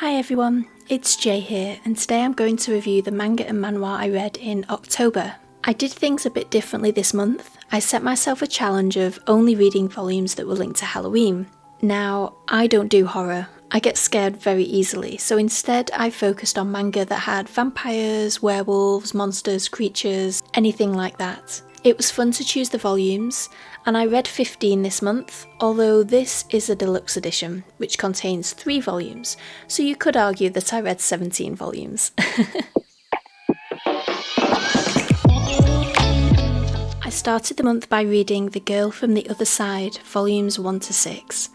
Hi everyone, it's Jay here, and today I'm going to review the manga and manhwa I read in October. I did things a bit differently this month. I set myself a challenge of only reading volumes that were linked to Halloween. Now, I don't do horror. I get scared very easily, so instead I focused on manga that had vampires, werewolves, monsters, creatures, anything like that. It was fun to choose the volumes, and I read 15 this month, although this is a deluxe edition, which contains 3 volumes, so you could argue that I read 17 volumes. I started the month by reading The Girl from the Other Side, volumes 1 to 6.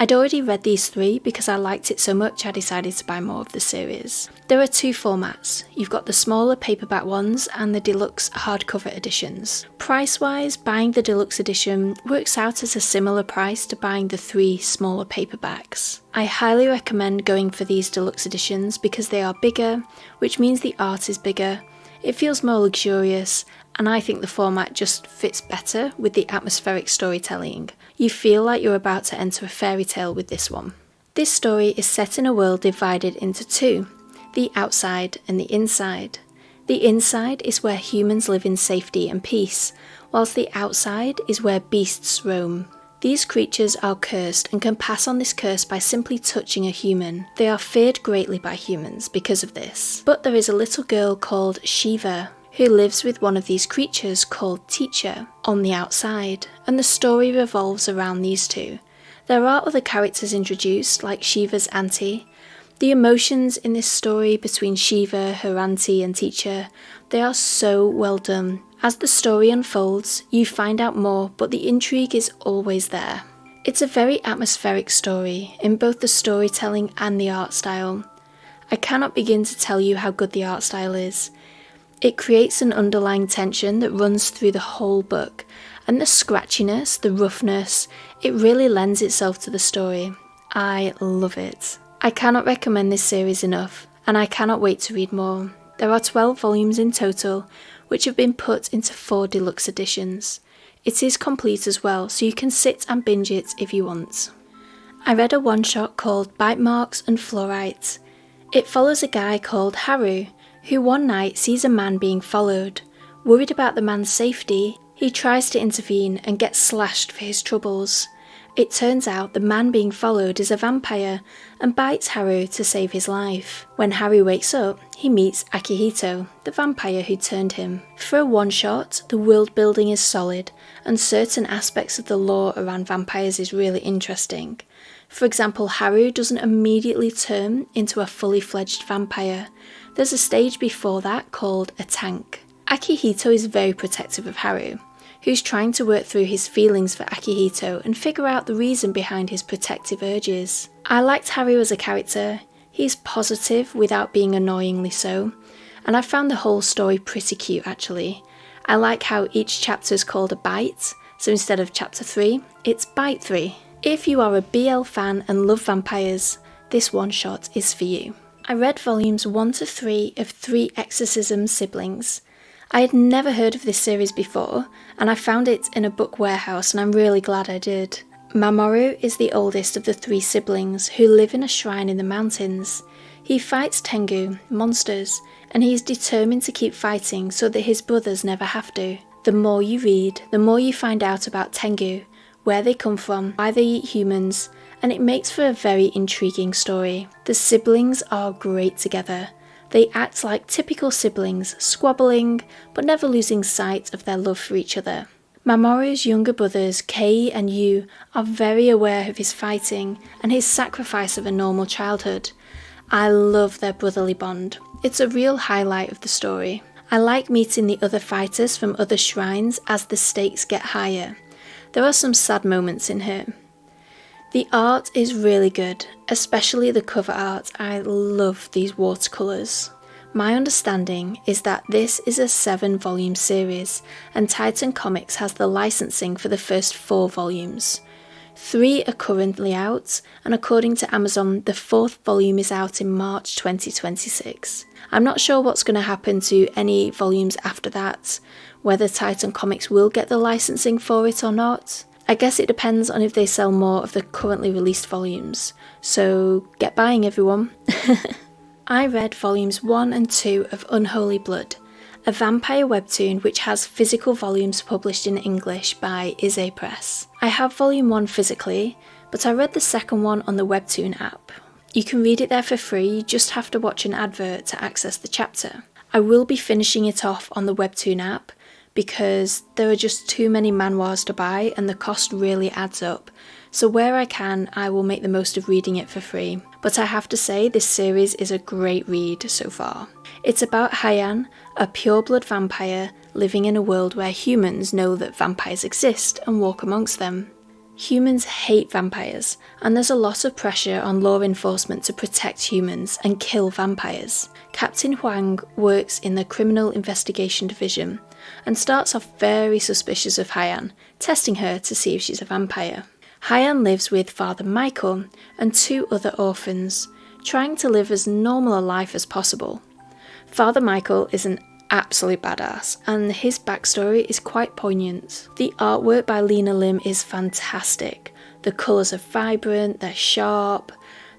I'd already read these 3 because I liked it so much I decided to buy more of the series. There are 2 formats. You've got the smaller paperback ones and the deluxe hardcover editions. Price-wise, buying the deluxe edition works out at a similar price to buying the 3 smaller paperbacks. I highly recommend going for these deluxe editions because they are bigger, which means the art is bigger, it feels more luxurious, and I think the format just fits better with the atmospheric storytelling. You feel like you're about to enter a fairy tale with this one. This story is set in a world divided into 2, the outside and the inside. The inside is where humans live in safety and peace, whilst the outside is where beasts roam. These creatures are cursed and can pass on this curse by simply touching a human. They are feared greatly by humans because of this. But there is a little girl called Shiva who lives with one of these creatures called Teacher on the outside, and the story revolves around these 2. There are other characters introduced, like Shiva's auntie. The emotions in this story between Shiva, her auntie and Teacher, they are so well done. As the story unfolds, you find out more, but the intrigue is always there. It's a very atmospheric story, in both the storytelling and the art style. I cannot begin to tell you how good the art style is. It creates an underlying tension that runs through the whole book, and the scratchiness, the roughness, it really lends itself to the story. I love it. I cannot recommend this series enough, and I cannot wait to read more. There are 12 volumes in total, which have been put into 4 deluxe editions. It is complete as well, so you can sit and binge it if you want. I read a one-shot called Bite Marks and Fluorite. It follows a guy called Haru, who one night sees a man being followed. Worried about the man's safety, he tries to intervene and gets slashed for his troubles. It turns out the man being followed is a vampire and bites Haru to save his life. When Haru wakes up, he meets Akihito, the vampire who turned him. For a one-shot, the world building is solid, and certain aspects of the lore around vampires is really interesting. For example, Haru doesn't immediately turn into a fully fledged vampire. There's a stage before that called a tank. Akihito is very protective of Haru, who's trying to work through his feelings for Akihito and figure out the reason behind his protective urges. I liked Haru as a character. He's positive without being annoyingly so, and I found the whole story pretty cute actually. I like how each chapter is called a bite, so instead of chapter 3, it's bite 3. If you are a BL fan and love vampires, this one-shot is for you. I read volumes 1 to 3 of 3 Exorcism Siblings. I had never heard of this series before, and I found it in a book warehouse, and I'm really glad I did. Mamoru is the oldest of the 3 siblings who live in a shrine in the mountains. He fights Tengu, monsters, and he is determined to keep fighting so that his brothers never have to. The more you read, the more you find out about Tengu, where they come from, why they eat humans, and it makes for a very intriguing story. The siblings are great together. They act like typical siblings, squabbling, but never losing sight of their love for each other. Mamoru's younger brothers, Kei and Yu, are very aware of his fighting and his sacrifice of a normal childhood. I love their brotherly bond. It's a real highlight of the story. I like meeting the other fighters from other shrines as the stakes get higher. There are some sad moments in here. The art is really good, especially the cover art. I love these watercolours. My understanding is that this is a 7-volume series, and Titan Comics has the licensing for the first 4 volumes. 3 are currently out, and according to Amazon, the 4th volume is out in March 2026. I'm not sure what's going to happen to any volumes after that, whether Titan Comics will get the licensing for it or not. I guess it depends on if they sell more of the currently released volumes, so get buying everyone. I read volumes 1 and 2 of Unholy Blood, a vampire webtoon which has physical volumes published in English by Izze Press. I have volume 1 physically, but I read the second one on the webtoon app. You can read it there for free, you just have to watch an advert to access the chapter. I will be finishing it off on the webtoon app because there are just too many manhwas to buy and the cost really adds up. So where I can, I will make the most of reading it for free. But I have to say, this series is a great read so far. It's about Hyan, a pureblood vampire living in a world where humans know that vampires exist and walk amongst them. Humans hate vampires, and there's a lot of pressure on law enforcement to protect humans and kill vampires. Captain Huang works in the Criminal Investigation Division and starts off very suspicious of Hyan, testing her to see if she's a vampire. Hyan lives with Father Michael and 2 other orphans, trying to live as normal a life as possible. Father Michael is an absolute badass, and his backstory is quite poignant. The artwork by Lena Lim is fantastic. The colours are vibrant, they're sharp.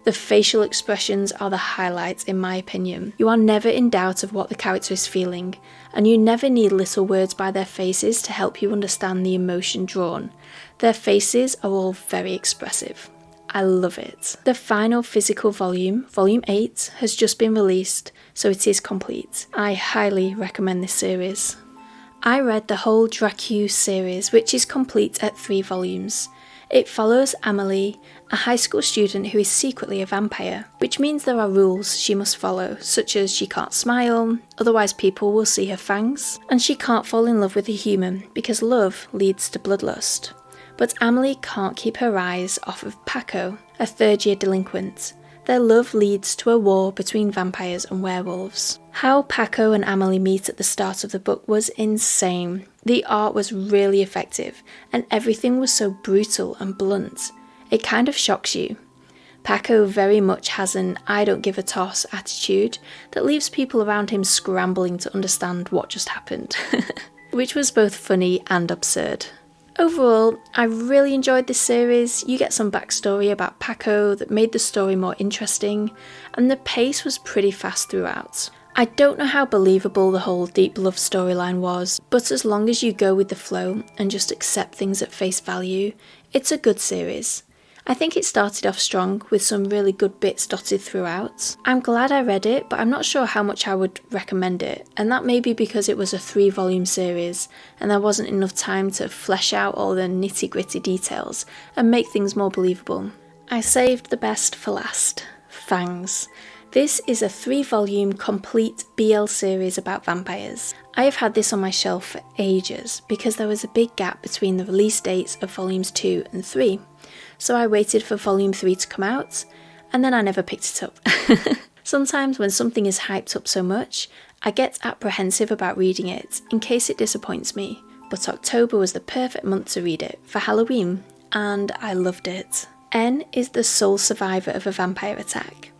The facial expressions are the highlights in my opinion. You are never in doubt of what the character is feeling, and you never need little words by their faces to help you understand the emotion drawn. Their faces are all very expressive. I love it. The final physical volume, volume 8, has just been released, so it is complete. I highly recommend this series. I read the whole Dracula series, which is complete at 3 volumes. It follows Amelie, a high school student who is secretly a vampire, which means there are rules she must follow, such as she can't smile, otherwise people will see her fangs, and she can't fall in love with a human because love leads to bloodlust. But Amelie can't keep her eyes off of Paco, a third-year delinquent. Their love leads to a war between vampires and werewolves. How Paco and Amelie meet at the start of the book was insane. The art was really effective, and everything was so brutal and blunt. It kind of shocks you. Paco very much has an I don't give a toss attitude that leaves people around him scrambling to understand what just happened, which was both funny and absurd. Overall, I really enjoyed this series. You get some backstory about Paco that made the story more interesting, and the pace was pretty fast throughout. I don't know how believable the whole deep love storyline was, but as long as you go with the flow and just accept things at face value, it's a good series. I think it started off strong with some really good bits dotted throughout. I'm glad I read it, but I'm not sure how much I would recommend it, and that may be because it was a 3-volume series and there wasn't enough time to flesh out all the nitty-gritty details and make things more believable. I saved the best for last. Fangs. This is a 3-volume complete BL series about vampires. I have had this on my shelf for ages because there was a big gap between the release dates of volumes 2 and 3. So I waited for volume 3 to come out, and then I never picked it up. Sometimes when something is hyped up so much, I get apprehensive about reading it in case it disappoints me. But October was the perfect month to read it for Halloween, and I loved it. N is the sole survivor of a vampire attack.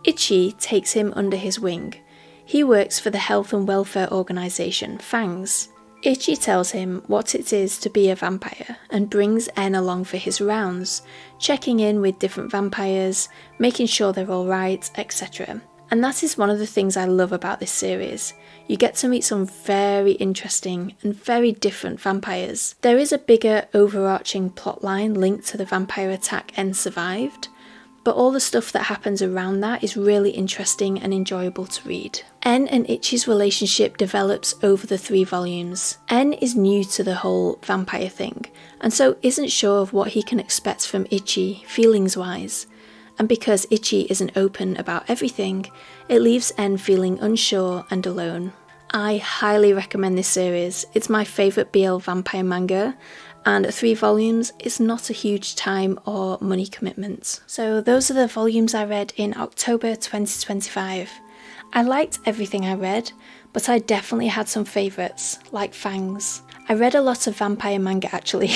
Ichi takes him under his wing. He works for the health and welfare organisation, Fangs. Ichi tells him what it is to be a vampire and brings N along for his rounds, checking in with different vampires, making sure they're alright, etc. And that is one of the things I love about this series. You get to meet some very interesting and very different vampires. There is a bigger overarching plotline linked to the vampire attack N survived, but all the stuff that happens around that is really interesting and enjoyable to read. N and Ichi's relationship develops over the 3 volumes. N is new to the whole vampire thing, and so isn't sure of what he can expect from Ichi feelings-wise. And because Ichi isn't open about everything, it leaves N feeling unsure and alone. I highly recommend this series. It's my favourite BL vampire manga, and at 3 volumes, it's not a huge time or money commitment. So those are the volumes I read in October 2025. I liked everything I read, but I definitely had some favourites, like Fangs. I read a lot of vampire manga actually,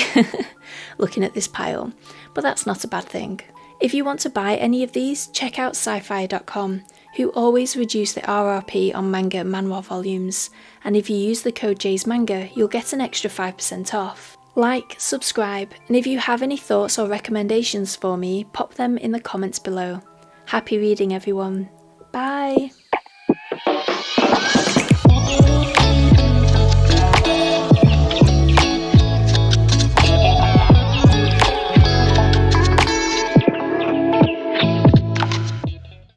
looking at this pile, but that's not a bad thing. If you want to buy any of these, check out sci-fi.com, who always reduce the RRP on manga manhwa volumes, and if you use the code Jay'sManga, you'll get an extra 5% off. Like, subscribe, and if you have any thoughts or recommendations for me, pop them in the comments below. Happy reading everyone. Bye!